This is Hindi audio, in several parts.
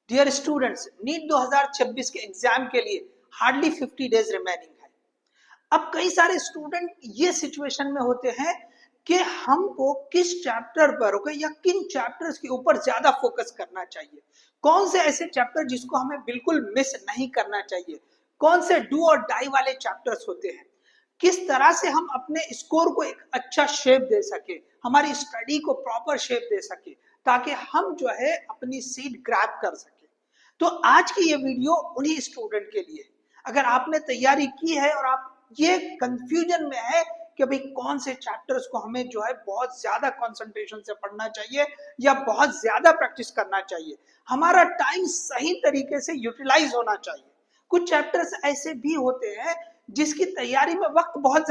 डियर स्टूडेंट्स, नीट 2026 के एग्जाम के लिए हार्डली 50 डेज रिमेनिंग है। अब कई सारे स्टूडेंट ये सिचुएशन में होते हैं कि हमको किस चैप्टर पर या किन चैप्टर्स के ऊपर ज्यादा फोकस करना चाहिए, कौन से ऐसे चैप्टर जिसको हमें बिल्कुल मिस नहीं करना चाहिए, कौन से डू और डाई वाले चैप्टर्स होते हैं, किस तरह से हम अपने स्कोर को एक अच्छा शेप दे सके, हमारी स्टडी को प्रॉपर शेप दे सके, ताकि हम जो है अपनी सीट ग्रैब कर सके। तो आज की ये वीडियो उन्हीं स्टूडेंट के लिए। अगर आपने तैयारी की है और आप ये कंफ्यूजन में है कि भाई कौन से चैप्टर्स को हमें जो है बहुत ज्यादा कंसंट्रेशन से पढ़ना चाहिए या बहुत ज्यादा प्रैक्टिस करना चाहिए, हमारा टाइम सही तरीके से यूटिलाइज होना चाहिए। कुछ चैप्टर्स ऐसे भी होते हैं जिसकी तैयारी में वक्त बहुत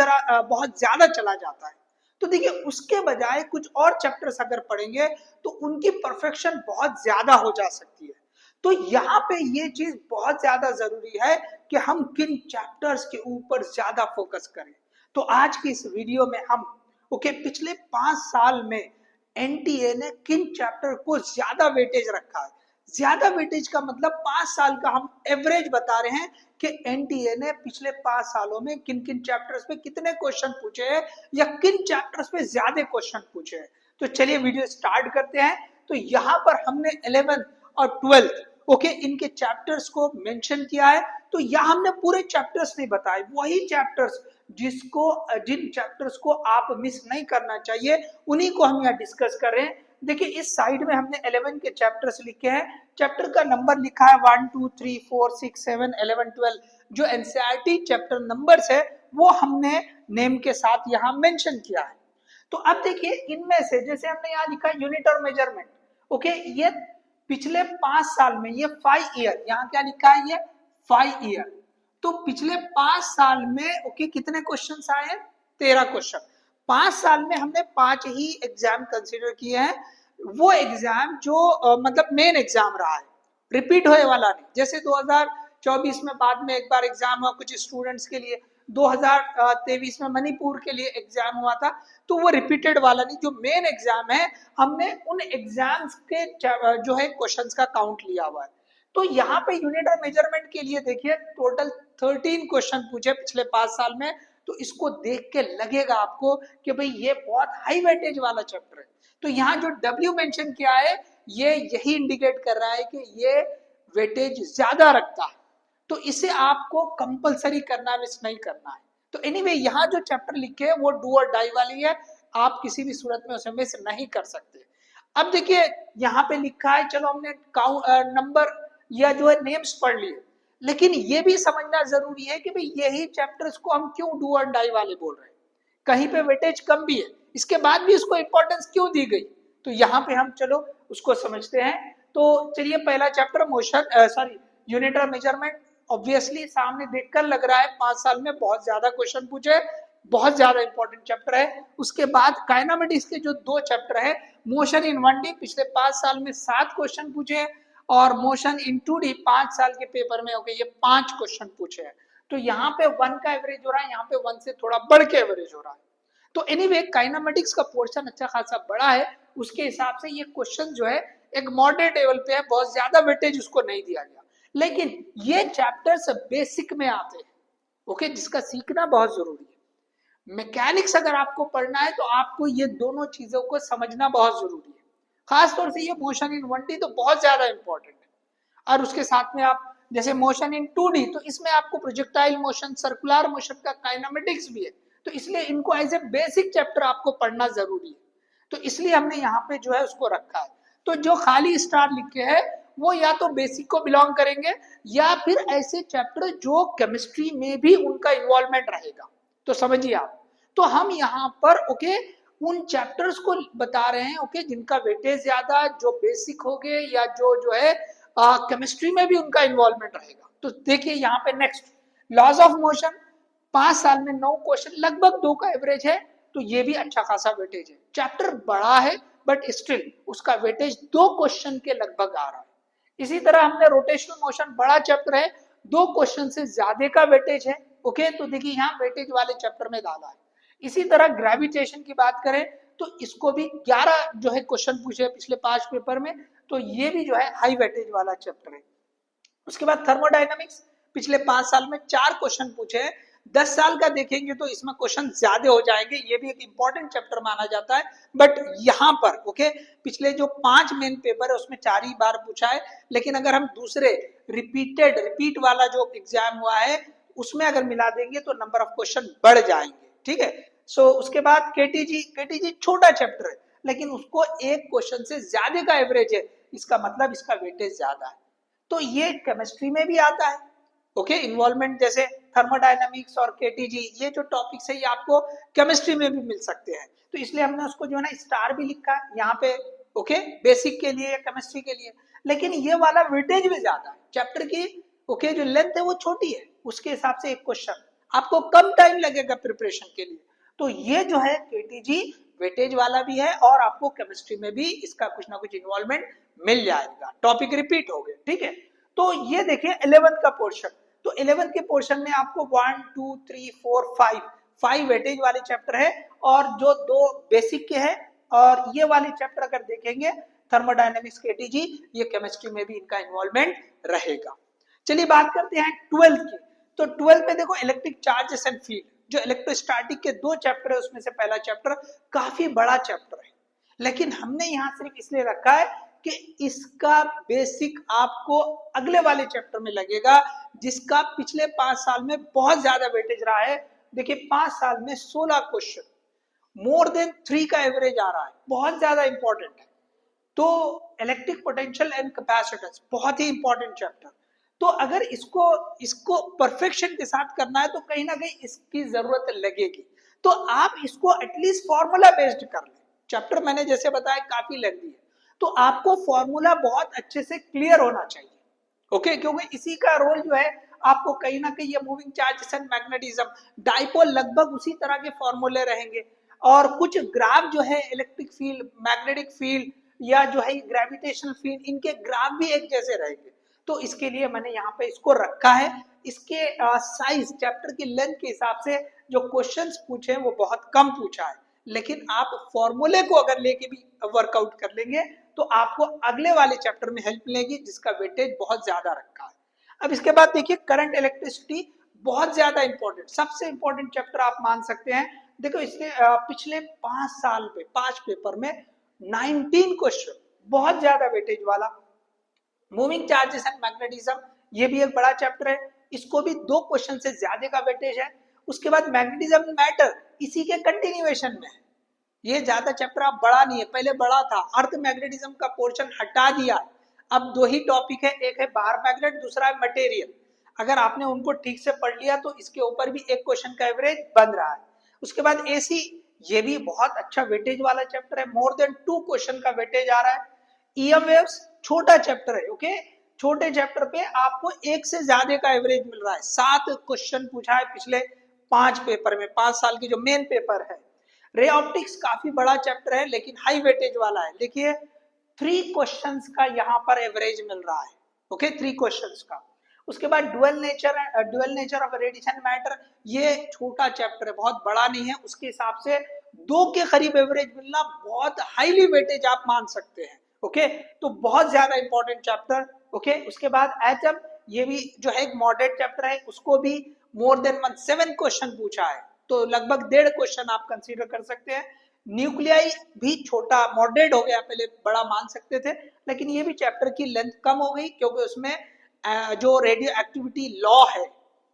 ज्यादा चला जाता है, तो देखिए उसके बजाय कुछ और चैप्टर्स अगर पढ़ेंगे तो उनकी परफेक्शन बहुत ज्यादा हो जा सकती है। तो यहाँ पे ये चीज बहुत ज्यादा जरूरी है कि हम किन चैप्टर्स के ऊपर ज्यादा फोकस करें। तो आज की इस वीडियो में हम पिछले 5 साल में एनटीए ने किन चैप्टर को ज्यादा वेटेज रखा है। ज्यादा वेटेज का मतलब 5 साल का हम एवरेज बता रहे हैं कि एनटीए ने पिछले 5 सालों में किन किन चैप्टर्स पे कितने क्वेश्चन पूछे हैं या किन चैप्टर्स पे ज्यादा क्वेश्चन पूछे हैं। तो चलिए वीडियो स्टार्ट करते हैं। तो यहाँ पर हमने 11th और 12th इनके चैप्टर्स को मेंशन किया है। तो यहाँ हमने पूरे चैप्टर्स नहीं बताए, वही चैप्टर्स जिन चैप्टर्स को आप मिस नहीं करना चाहिए उन्हीं को हम यहाँ डिस्कस कर रहे हैं। देखिए इस साइड में हमने 11 के चैप्टर्स लिखे हैं, चैप्टर का नंबर लिखा है 1 2 3 4 6 7 11 12। जो एनसीईआरटी चैप्टर नंबर्स है वो हमने नेम के साथ यहाँ मेंशन किया है। तो अब देखिए इनमें से जैसे हमने यहाँ लिखा यूनिट और मेजरमेंट, ये पिछले 5 साल में ये 5 ईयर, यहाँ क्या लिखा है ये 5 ईयर। तो पिछले 5 साल में कितने क्वेश्चंस आए हैं? 13 क्वेश्चन। 5 साल में हमने 5 ही एग्जाम कंसीडर किए हैं, वो एग्जाम जो मतलब मेन एग्जाम रहा है, रिपीट होने वाला नहीं। जैसे 2024 में बाद में एक बार एग्जाम हुआ कुछ स्टूडेंट्स के लिए, 2023 में मणिपुर के लिए एग्जाम हुआ था, तो वो रिपीटेड वाला नहीं। जो मेन एग्जाम है हमने उन एग्जाम्स के जो है क्वेश्चंस का काउंट लिया हुआ है। तो यहाँ पे यूनिट और मेजरमेंट के लिए देखिए टोटल 13 क्वेश्चन पूछे पिछले 5 साल में। तो इसको देख के लगेगा आपको कि भाई ये बहुत हाई वेटेज वाला चैप्टर है। तो यहाँ जो W मेंशन किया है ये यही इंडिकेट कर रहा है कि ये वेटेज ज्यादा रखता है, तो इसे आपको कंपलसरी करना, मिस नहीं करना है। तो एनीवे यहाँ जो चैप्टर लिखे है वो डू और डाई वाली है, आप किसी भी सूरत में उसे मिस नहीं कर सकते। अब देखिए यहाँ पे लिखा है, चलो हमने नंबर या जो है नेम्स पढ़ लिए, लेकिन ये भी समझना जरूरी है कि भाई यही चैप्टर्स को हम क्यों डू और डाई वाले बोल रहे हैं। कहीं पे वेटेज कम भी है, इसके बाद भी उसको इंपॉर्टेंस क्यों दी गई, तो यहाँ पे हम चलो उसको समझते हैं। तो चलिए पहला चैप्टर यूनिट और मेजरमेंट। ऑब्वियसली सामने देखकर लग रहा है 5 साल में बहुत ज्यादा क्वेश्चन पूछे, बहुत ज्यादा इंपॉर्टेंट चैप्टर है। उसके बाद काइनेमेटिक्स के जो 2 चैप्टर है, मोशन इन 1D पिछले 5 साल में 7 क्वेश्चन पूछे, और मोशन इन 2D 5 साल के पेपर में ये 5 क्वेश्चन पूछे हैं। तो यहाँ पे 1 का एवरेज हो रहा है, यहाँ पे 1 से थोड़ा बढ़ के एवरेज हो रहा है। तो एनीवे काइनेमेटिक्स का पोर्शन अच्छा खासा बड़ा है, उसके हिसाब से ये क्वेश्चन जो है एक मॉडरेट लेवल पे है, बहुत ज्यादा वेटेज उसको नहीं दिया गया। लेकिन ये चैप्टर्स बेसिक में आते हैं, जिसका सीखना बहुत जरूरी है। मैकेनिक्स अगर आपको पढ़ना है तो आपको ये दोनों चीजों को समझना बहुत जरूरी है। खासतौर से ये मोशन इन 1D तो बहुत ज्यादा इंपॉर्टेंट है, और उसके साथ में आप जैसे मोशन इन 2D, तो इसमें आपको प्रोजेक्टाइल मोशन, सर्कुलर मोशन का काइनेमेटिक्स भी है। तो इसलिए इनको एज ए बेसिक चैप्टर आपको पढ़ना जरूरी है। तो इसलिए हमने यहाँ पे जो है उसको रखा है। तो जो खाली स्टार लिखे हैं वो या तो बेसिक को बिलोंग करेंगे या फिर ऐसे चैप्टर जो केमिस्ट्री में भी उनका इन्वॉल्वमेंट रहेगा। तो समझिए आप, तो हम यहाँ पर उन चैप्टर्स को बता रहे हैं जिनका वेटेज ज्यादा, जो बेसिक हो गए या जो है केमिस्ट्री में भी उनका इन्वॉल्वमेंट रहेगा। तो देखिए यहाँ पे नेक्स्ट लॉज ऑफ मोशन, 5 साल में 9 क्वेश्चन, लगभग 2 का एवरेज है, तो ये भी अच्छा खासा वेटेज है। चैप्टर बड़ा है बट स्टिल उसका वेटेज 2 क्वेश्चन के लगभग आ रहा है। इसी तरह हमने रोटेशनल मोशन, बड़ा चैप्टर है, 2 क्वेश्चन से ज्यादा का वेटेज है। तो देखिए यहाँ वेटेज वाले चैप्टर में डाला है। इसी तरह ग्रेविटेशन की बात करें तो इसको भी 11 जो है क्वेश्चन पूछे पिछले 5 पेपर में, तो ये भी जो है हाई वेटेज वाला चैप्टर है। उसके बाद थर्मोडायनामिक्स पिछले 5 साल में 4 क्वेश्चन पूछे हैं। 10 साल का देखेंगे तो इसमें क्वेश्चन ज्यादा हो जाएंगे, ये भी एक इंपॉर्टेंट चैप्टर माना जाता है। बट यहाँ पर ओके पिछले जो 5 मेन पेपर है उसमें 4 ही बार पूछा है, लेकिन अगर हम दूसरे रिपीट वाला जो एग्जाम हुआ है उसमें अगर मिला देंगे तो नंबर ऑफ क्वेश्चन बढ़ जाएंगे, ठीक है। सो उसके बाद केटीजी छोटा चैप्टर है, लेकिन उसको एक क्वेश्चन से ज्यादा का एवरेज है, इसका मतलब इसका वेटेज ज्यादा है। तो ये केमिस्ट्री में भी आता है, ओके इन्वॉल्वमेंट जैसे थर्मोडायनामिक्स और केटीजी, ये जो टॉपिक्स है ये आपको केमिस्ट्री में भी मिल सकते हैं, तो इसलिए हमने उसको जो है ना स्टार भी लिखा है यहाँ पे, ओके बेसिक के लिए या केमिस्ट्री के लिए। लेकिन ये वाला वेटेज भी ज्यादा है, चैप्टर की ओके जो लेंथ है वो छोटी है, उसके हिसाब से एक क्वेश्चन आपको कम टाइम लगेगा प्रिपरेशन के लिए। तो ये जो है केटीजी वेटेज वाला भी है और आपको केमिस्ट्री में भी इसका कुछ ना कुछ इन्वॉल्वमेंट मिल जाएगा, टॉपिक रिपीट हो गए, ठीक है। तो ये देखिए 11th का पोर्शन, तो 11th के पोर्शन में आपको 1 2 3 4 5 वेटेज वाले चैप्टर है और जो 2 बेसिक के हैं, और ये वाले चैप्टर अगर देखेंगे थर्मोडायनेमिक्स केटीजी, ये केमिस्ट्री में भी इनका इन्वॉल्वमेंट रहेगा। चलिए बात करते हैं 12th की। तो 12th में देखो इलेक्ट्रिक चार्जेस एंड फील्ड, जो इलेक्ट्रोस्टैटिक के 2 चैप्टर है उसमें से पहला चैप्टर काफी बड़ा चैप्टर है, लेकिन हमने यहाँ सिर्फ इसलिए रखा है कि इसका बेसिक आपको अगले वाले चैप्टर में लगेगा, जिसका पिछले 5 साल में बहुत ज्यादा वेटेज रहा है। देखिए 5 साल में 16 क्वेश्चन, मोर देन 3 का एवरेज आ रहा है, बहुत ज्यादा इंपॉर्टेंट है। तो इलेक्ट्रिक पोटेंशियल एंड कैपेसिटेंस बहुत ही इंपॉर्टेंट चैप्टर, तो अगर इसको परफेक्शन के साथ करना है तो कहीं ना कहीं इसकी जरूरत लगेगी, तो आप इसको एटलीस्ट फॉर्मूला बेस्ड कर लें। चैप्टर मैंने जैसे बताया काफी लेंथी है, तो आपको फॉर्मूला बहुत अच्छे से क्लियर होना चाहिए, ओके क्योंकि इसी का रोल जो है आपको कहीं ना कहीं ये moving charges and magnetism, dipole लगभग उसी तरह के फॉर्मूले रहेंगे, और कुछ ग्राफ जो है इलेक्ट्रिक फील्ड, मैग्नेटिक फील्ड या जो है ग्रेविटेशनल फील्ड, इनके ग्राफ भी एक जैसे रहेंगे। तो इसके लिए मैंने यहाँ पे इसको रखा है। इसके साइज चैप्टर की लेंथ के हिसाब से जो क्वेश्चंस पूछे वो बहुत कम पूछा है, लेकिन आप फॉर्मूले को अगर लेके भी वर्कआउट कर लेंगे तो आपको अगले वाले चैप्टर में हेल्प मिलेगी, जिसका वेटेज बहुत ज्यादा रखा है। अब इसके बाद देखिए करंट इलेक्ट्रिसिटी, बहुत ज्यादा इंपॉर्टेंट, सबसे इंपॉर्टेंट चैप्टर आप मान सकते हैं। देखो इसके पिछले 5 साल पे 5 पेपर में 19 क्वेश्चन, बहुत ज्यादा वेटेज वाला। मूविंग चार्जेस एंड मैग्नेटिज्म, ये भी एक बड़ा चैप्टर है, इसको भी 2 क्वेश्चन से ज्यादा का वेटेज है। उसके बाद मैग्नेटिज्म मैटर, इसी के कंटिन्यूएशन में है, ये ज्यादा चैप्टर अब बड़ा नहीं है, पहले बड़ा था। अर्थ मैग्नेटिज्म का पोर्शन हटा दिया, अब 2 ही टॉपिक है, एक है बार मैग्नेट, दूसरा है मटेरियल। अगर आपने उनको ठीक से पढ़ लिया तो इसके ऊपर भी एक क्वेश्चन का एवरेज बन रहा है। उसके बाद एसी, ये भी बहुत अच्छा वेटेज वाला चैप्टर है, मोर देन 2 क्वेश्चन का वेटेज आ रहा है। ईएम वेव्स छोटा चैप्टर है, ओके छोटे चैप्टर पे आपको 1 से ज्यादा का एवरेज मिल रहा है। 7 क्वेश्चन पूछा है पिछले 5 पेपर में, 5 साल की जो मेन पेपर है। रे ऑप्टिक्स काफी बड़ा चैप्टर है लेकिन हाई वेटेज वाला है, देखिए 3 क्वेश्चंस का यहाँ पर एवरेज मिल रहा है, ओके 3 क्वेश्चंस का। उसके बाद dual nature of radiation matter, ये छोटा चैप्टर है, बहुत बड़ा नहीं है, उसके हिसाब से 2 के करीब एवरेज मिलना बहुत हाईली वेटेज आप मान सकते हैं, ओके तो बहुत ज्यादा इंपॉर्टेंट चैप्टर, ओके। उसके बाद एटम, ये भी जो है एक मॉडरेट चैप्टर है, उसको भी मोर देन 7 क्वेश्चन पूछा है, तो लगभग 1.5 क्वेश्चन आप कंसीडर कर सकते हैं। न्यूक्लियाई भी छोटा मॉडरेट हो गया, पहले बड़ा मान सकते थे, लेकिन ये भी चैप्टर की लेंथ कम हो गई क्योंकि उसमें जो रेडियो एक्टिविटी लॉ है,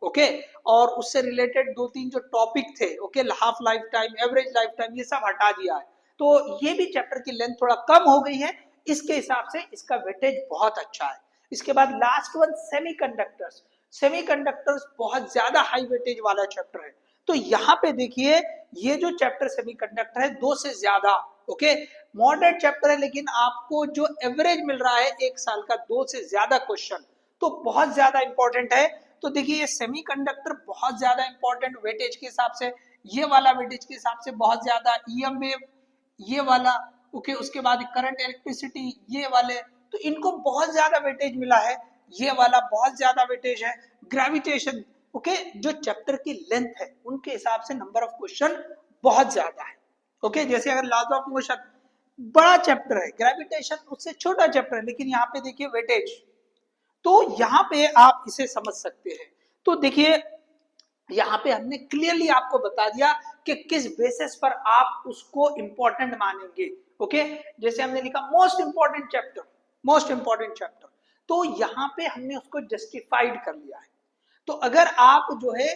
ओके और उससे रिलेटेड 2-3 जो टॉपिक थे, okay half life time, average life time, ये सब हटा दिया है, तो ये भी चैप्टर की लेंथ थोड़ा कम हो गई है, इसके हिसाब से इसका वेटेज बहुत अच्छा है। इसके बाद लास्ट वन सेमीकंडक्टर्स, सेमीकंडक्टर्स बहुत ज्यादा हाई वेटेज वाला चैप्टर है। तो यहाँ पे देखिए ये जो चैप्टर सेमीकंडक्टर है 2 से ज्यादा, ओके मॉडरेट चैप्टर है, लेकिन आपको जो एवरेज मिल रहा है 1 साल का 2 से ज्यादा क्वेश्चन, तो बहुत ज्यादा इंपॉर्टेंट है। तो देखिए ये सेमीकंडक्टर बहुत ज्यादा इंपॉर्टेंट वेटेज के हिसाब से, ये वाला वेटेज के हिसाब से बहुत ज्यादा, ईएम वेव ये वाला, ओके उसके बाद करंट इलेक्ट्रिसिटी ये वाले, तो इनको बहुत ज्यादा वेटेज मिला है, ये वाला बहुत ज्यादा वेटेज है। ग्रेविटेशन, ओके जो चैप्टर की लेंथ है उनके हिसाब से नंबर ऑफ क्वेश्चन बहुत ज्यादा है, ओके, जैसे अगर लॉज ऑफ मोशन बड़ा चैप्टर है, ग्रेविटेशन उससे छोटा चैप्टर है, लेकिन यहाँ पे देखिए वेटेज, तो यहाँ पे आप इसे समझ सकते हैं। तो देखिए यहाँ पे हमने क्लियरली आपको बता दिया कि किस बेसिस पर आप उसको इंपॉर्टेंट मानेंगे। ओके, जैसे हमने लिखा most important chapter, most important chapter, तो यहाँ पे हमने उसको जस्टिफाइड कर लिया है। तो अगर आप जो है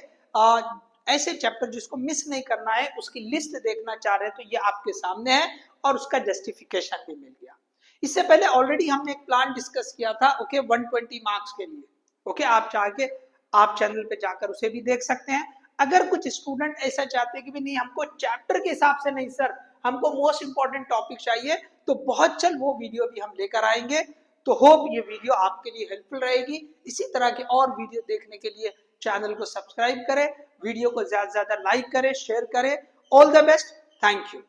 ऐसे चैप्टर जिसको मिस नहीं करना है उसकी लिस्ट देखना चाह रहे हैं तो ये आपके सामने है, और उसका जस्टिफिकेशन भी मिल गया। इससे पहले ऑलरेडी हमने एक प्लान डिस्कस किया था, ओके, 120 मार्क्स के लिए। ओके, आप चाह के आप चैनल पे जाकर उसे भी देख सकते हैं। अगर कुछ स्टूडेंट ऐसा चाहते हैं कि भी नहीं हमको चैप्टर के हिसाब से नहीं सर, हमको मोस्ट इंपॉर्टेंट टॉपिक चाहिए, तो बहुत जल्द वो वीडियो भी हम लेकर आएंगे। तो होप ये वीडियो आपके लिए हेल्पफुल रहेगी। इसी तरह के और वीडियो देखने के लिए चैनल को सब्सक्राइब करें, वीडियो को ज्यादा से ज्यादा लाइक करें, शेयर करें। All the best, thank you.